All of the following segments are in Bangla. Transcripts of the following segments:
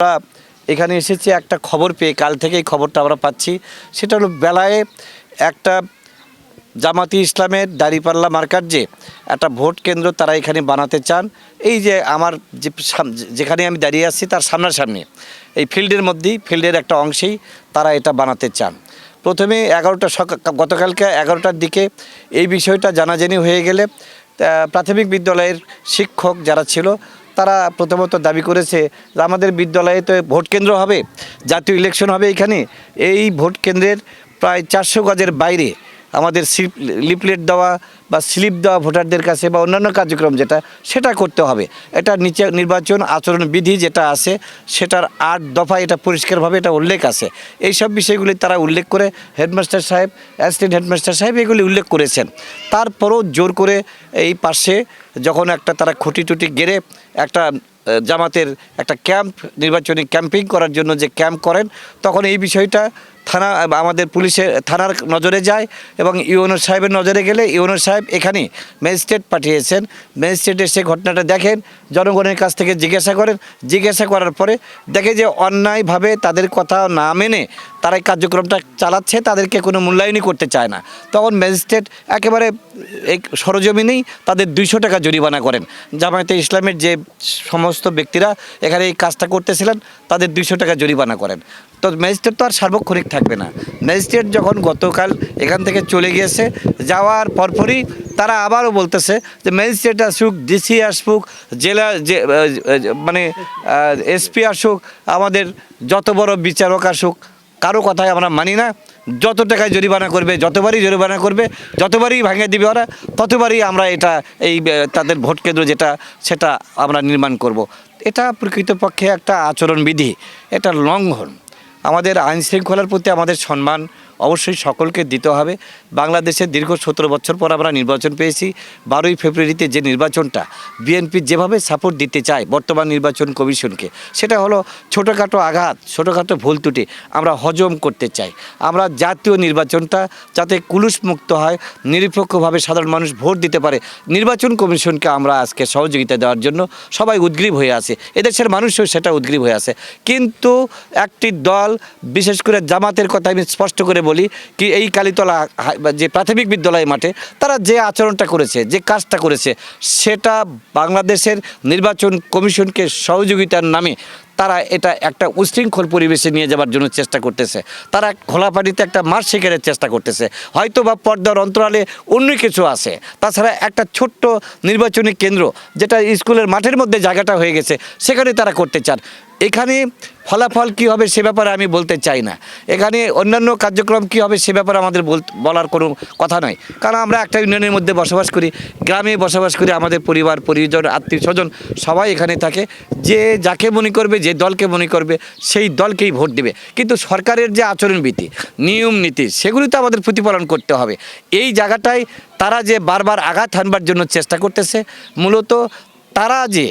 আমরা এখানে এসেছি একটা খবর পেয়ে, কাল থেকেই খবরটা আমরা পাচ্ছি। সেটা হলো বেলায় একটা জামাতি ইসলামের দাঁড়িপাল্লা মার্কার যে একটা ভোট কেন্দ্র তারা এখানে বানাতে চান। এই যে আমার যেখানে আমি দাঁড়িয়ে আছি তার সামনাসামনি এই ফিল্ডের মধ্যেই, ফিল্ডের একটা অংশেই তারা এটা বানাতে চান। প্রথমে গতকালকে 11টার দিকে এই বিষয়টা জানাজানি হয়ে গেলে প্রাথমিক বিদ্যালয়ের শিক্ষক যারা ছিল তারা প্রথমত দাবি করেছে যে আমাদের বিদ্যালয়ে তো ভোট কেন্দ্র হবে, জাতীয় ইলেকশন হবে এখানে, এই ভোট কেন্দ্রের প্রায় 400 গজের বাইরে আমাদের লিফলেট দেওয়া বা স্লিপ দেওয়া ভোটারদের কাছে বা অন্যান্য কার্যক্রম সেটা করতে হবে। এটা নির্বাচন আচরণ বিধি যেটা আছে সেটার 8 দফায় এটা পরিষ্কারভাবে এটা উল্লেখ আছে। এই সব বিষয়গুলি তারা উল্লেখ করে হেডমাস্টার সাহেব, অ্যাসিস্ট্যান্ট হেডমাস্টার সাহেব এগুলি উল্লেখ করেছেন। তারপরও জোর করে এই পাশে যখন একটা তারা খুঁটি টুটি গেড়ে একটা জামাতের একটা ক্যাম্প, নির্বাচনী ক্যাম্পিং করার জন্য যে ক্যাম্প করেন, তখন এই বিষয়টা আমাদের পুলিশের থানার নজরে যায় এবং ইউএনও সাহেবের নজরে গেলে ইউএনও সাহেব এখানে ম্যাজিস্ট্রেট পাঠিয়েছেন। ম্যাজিস্ট্রেট এসে ঘটনাটা দেখেন, জনগণের কাছ থেকে জিজ্ঞাসা করেন, জিজ্ঞাসা করার পরে দেখে যে অন্যায়ভাবে তাদের কথা না মেনে তারা এই কার্যক্রমটা চালাচ্ছে, তাদেরকে কোনো মূল্যায়নই করতে চায় না। তখন ম্যাজিস্ট্রেট একেবারে এই সরজমিনেই তাদের 200 টাকা জরিমানা করেন। জামায়াতে ইসলামের যে সমস্ত ব্যক্তিরা এখানে এই কাজটা করতেছিলেন তাদের 200 টাকা জরিমানা করেন। তো ম্যাজিস্ট্রেট তো আর সার্বক্ষণিক থাকবে না। ম্যাজিস্ট্রেট যখন গতকাল এখান থেকে চলে গিয়েছে, যাওয়ার পরপরই তারা আবারও বলতেছে যে ম্যাজিস্ট্রেট আসুক, ডিসি আসুক, জেলা মানে এসপি আসুক, আমাদের যত বড় বিচারক আসুক, কারো কথায় আমরা মানি না। যত টাকায় জরিমানা করবে, যতবারই জরিমানা করবে, যতবারই ভাঙিয়ে দিবে ওরা, ততবারই আমরা এটা তাদের ভোট কেন্দ্র সেটা আমরা নির্মাণ করব। এটা প্রকৃতপক্ষে একটা আচরণবিধি, এটা লঙ্ঘন। আমাদের আইন শৃঙ্খলার প্রতি আমাদের সম্মান অবশ্যই সকলকে দিতে হবে। বাংলাদেশে দীর্ঘ 17 বছর পর আমরা নির্বাচন পেয়েছি। 12ই ফেব্রুয়ারিতে যে নির্বাচনটা বিএনপি যেভাবে সাপোর্ট দিতে চায় বর্তমান নির্বাচন কমিশনকে, সেটা হলো ছোটোখাটো আঘাত, ছোটোখাটো ভুল ত্রুটি আমরা হজম করতে চাই। আমরা জাতীয় নির্বাচনটা যাতে কুলুষমুক্ত হয়, নিরপেক্ষভাবে সাধারণ মানুষ ভোট দিতে পারে, নির্বাচন কমিশনকে আমরা আজকে সহযোগিতা দেওয়ার জন্য সবাই উদ্গ্রীব হয়ে আছে। এদেশের মানুষও সেটা উদ্গ্রীব হয়ে আছে। কিন্তু একটি দল, বিশেষ করে জামাতের কথা আমি স্পষ্ট করে বলি কি, এই কালীতলা যে প্রাথমিক বিদ্যালয় মাঠে তারা যে আচরণটা করেছে, যে কাজটা করেছে, সেটা বাংলাদেশের নির্বাচন কমিশনকে সহযোগিতার নামে তারা এটা একটা উশৃঙ্খল পরিবেশে নিয়ে যাওয়ার জন্য চেষ্টা করতেছে। তারা খোলা পানিতে একটা মাঠ শিকারের চেষ্টা করতেছে। হয়তো বা পর্দার অন্তরালে অন্য কিছু আছে। তাছাড়া একটা ছোট্ট নির্বাচনী কেন্দ্র যেটা স্কুলের মাঠের মধ্যে জায়গাটা হয়ে গেছে, সেখানে তারা করতে চান। এখানে ফলাফল কী হবে সে ব্যাপারে আমি বলতে চাই না। এখানে অন্যান্য কার্যক্রম কী হবে সে ব্যাপারে আমাদের বলার কোনো কথা নয়, কারণ আমরা একটা ইউনিয়নের মধ্যে বসবাস করি, গ্রামে বসবাস করি, আমাদের পরিবার পরিজন আত্মীয় স্বজন সবাই এখানে থাকে। যে যাকে মনে করবে, যে দলকে মনে করবে, সেই দলকেই ভোট দেবে। কিন্তু সরকারের যে আচরণবিধি, নিয়ম নীতি, সেগুলি তো আমাদের প্রতিপালন করতে হবে। এই জায়গাটায় তারা যে বারবার আঘাত হানবার জন্য চেষ্টা করতেছে, মূলত তারা যে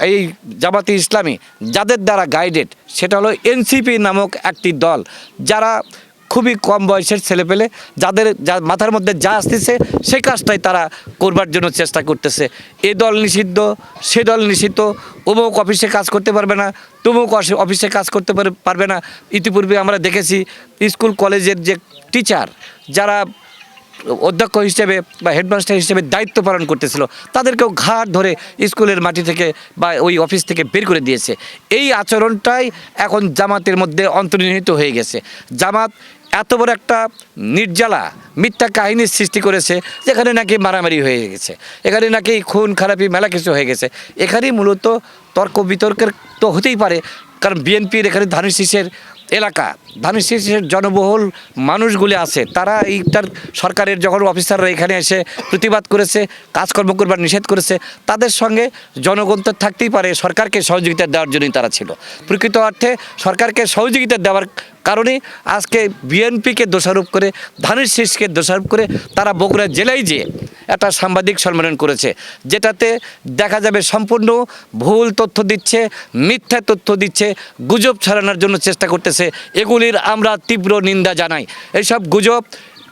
এই জামাতে ইসলামী যাদের দ্বারা গাইডেড, সেটা হলো এনসিপি নামক একটি দল, যারা খুবই কম বয়সের ছেলেপেলে, যাদের মাথার মধ্যে যা আসতেছে সেই কাজটাই তারা করবার জন্য চেষ্টা করতেছে। এ দল নিষিদ্ধ, সে দল নিষিদ্ধ, অমুক অফিসে কাজ করতে পারবে না, তমুক অফিসে কাজ করতে পারবে না। ইতিপূর্বে আমরা দেখেছি স্কুল কলেজের যে টিচার, যারা অধ্যক্ষ হিসেবে বা হেডমাস্টার হিসেবে দায়িত্ব পালন করতেছিল, তাদেরকেও ঘাট ধরে স্কুলের মাটি থেকে বা ওই অফিস থেকে বের করে দিয়েছে। এই আচরণটাই এখন জামাতের মধ্যে অন্তর্নিহিত হয়ে গেছে। জামাত এত বড় একটা নির্জালা মিথ্যা কাহিনীর সৃষ্টি করেছে, যেখানে নাকি মারামারি হয়ে গেছে, এখানে নাকি খুন খারাপি মেলা কিছু হয়ে গেছে। এখানেই মূলত তর্ক বিতর্কের তো হতেই পারে, কারণ বিএনপির এখানে ধানের এলাকা, ধানের জনবহুল মানুষগুলি আছে, তারা এইটার সরকারের যখন অফিসাররা এখানে এসে প্রতিবাদ করেছে, কাজকর্ম করবার নিষেধ করেছে, তাদের সঙ্গে জনগণ তো থাকতেই পারে, সরকারকে সহযোগিতা দেওয়ার জন্যই তারা ছিল। প্রকৃত অর্থে সরকারকে সহযোগিতা দেওয়ার কারণে আজকে বিএনপিকে দোষারোপ করে, ধানের শীষকে দোষারোপ করে তারা বগুড়া জেলায় যে একটা সাংবাদিক সম্মেলন করেছে, যেটাতে দেখা যাবে সম্পূর্ণ ভুল তথ্য দিচ্ছে, মিথ্যা তথ্য দিচ্ছে, গুজব ছড়ানোর জন্য চেষ্টা করতেছে। এগুলির আমরা তীব্র নিন্দা জানাই। এইসব গুজব,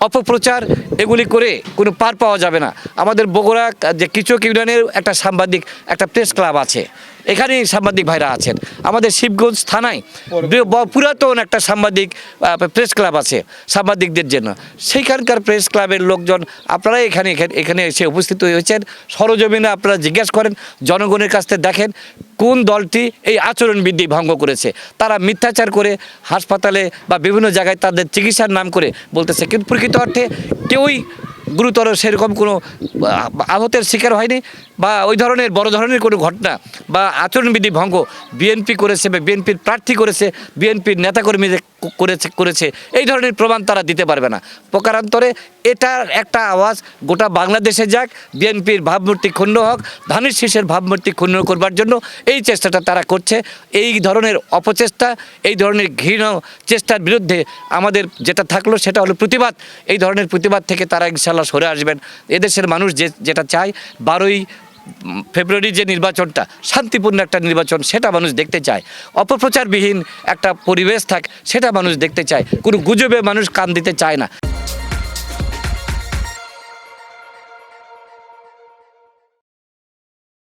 অপপ্রচার এগুলি করে কোনো পার পাওয়া যাবে না। আমাদের বগুড়া যে কিচক ইউনিয়নের একটা সাংবাদিক, একটা প্রেস ক্লাব আছে, এখানেই সাংবাদিক ভাইরা আছেন। আমাদের শিবগঞ্জ থানায় পুরাতন একটা সাংবাদিক প্রেস ক্লাব আছে সাংবাদিকদের জন্য। সেইখানকার প্রেস ক্লাবের লোকজন আপনারা এখানে এখানে এসে উপস্থিত হয়েছেন। সরজমিনে আপনারা জিজ্ঞেস করেন, জনগণের কাছ থেকে দেখেন কোন দলটি এই আচরণবিধি ভঙ্গ করেছে। তারা মিথ্যাচার করে হাসপাতালে বা বিভিন্ন জায়গায় তাদের চিকিৎসার নাম করে বলতেছে, কিন্তু প্রকৃত অর্থে কেউই গুরুতর সেরকম কোনো আহতের শিকার হয়নি বা ওই ধরনের বড় ধরনের কোনো ঘটনা বা আচরণবিধি ভঙ্গ বিএনপি করেছে বা বিএনপির প্রার্থী করেছে, বিএনপির নেতাকর্মীদের করেছে এই ধরনের প্রমাণ তারা দিতে পারবে না। প্রকারান্তরে এটার একটা আওয়াজ গোটা বাংলাদেশে যাক, বিএনপির ভাবমূর্তি ক্ষুণ্ণ হোক, ধানের শীষের ভাবমূর্তি ক্ষুণ্ণ করবার জন্য এই চেষ্টাটা তারা করছে। এই ধরনের অপচেষ্টা, এই ধরনের ঘৃণ্য চেষ্টার বিরুদ্ধে আমাদের যেটা থাকলো সেটা হলো প্রতিবাদ। এই ধরনের প্রতিবাদ থেকে তারা ইনশাল্লাহ সরে আসবেন। এদেশের মানুষ যেটা চায় 12ই ফেব্রুয়ারি যে নির্বাচনটা শান্তিপূর্ণ একটা নির্বাচন, সেটা মানুষ দেখতে চায়। অপপ্রচারবিহীন একটা পরিবেশ থাক, সেটা মানুষ দেখতে চায়। কোনো গুজবে মানুষ কান দিতে চায় না।